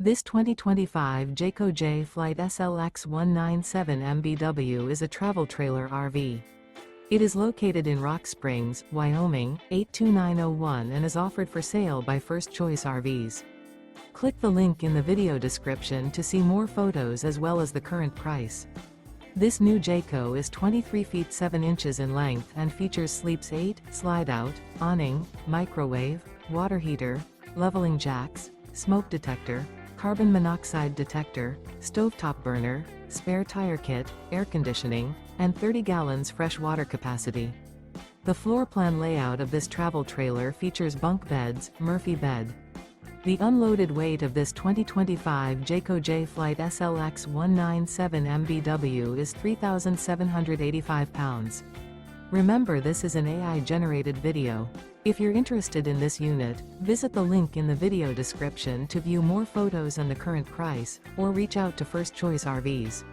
This 2025 Jayco J Flight SLX 197 is a travel trailer RV. It is located in Rock Springs, Wyoming, 82901 and is offered for sale by First Choice RVs. Click the link in the video description to see more photos as well as the current price. This new Jayco is 23 feet 7 inches in length and features sleeps 8, slide-out, awning, microwave, water heater, leveling jacks, smoke detector, carbon monoxide detector, stovetop burner, spare tire kit, air conditioning, and 30 gallons fresh water capacity. The floor plan layout of this travel trailer features bunk beds, Murphy bed. The unloaded weight of this 2025 Jayco J Flight SLX 197 is 3,785 pounds. Remember, this is an AI-generated video. If you're interested in this unit, visit the link in the video description to view more photos and the current price, or reach out to First Choice RVs.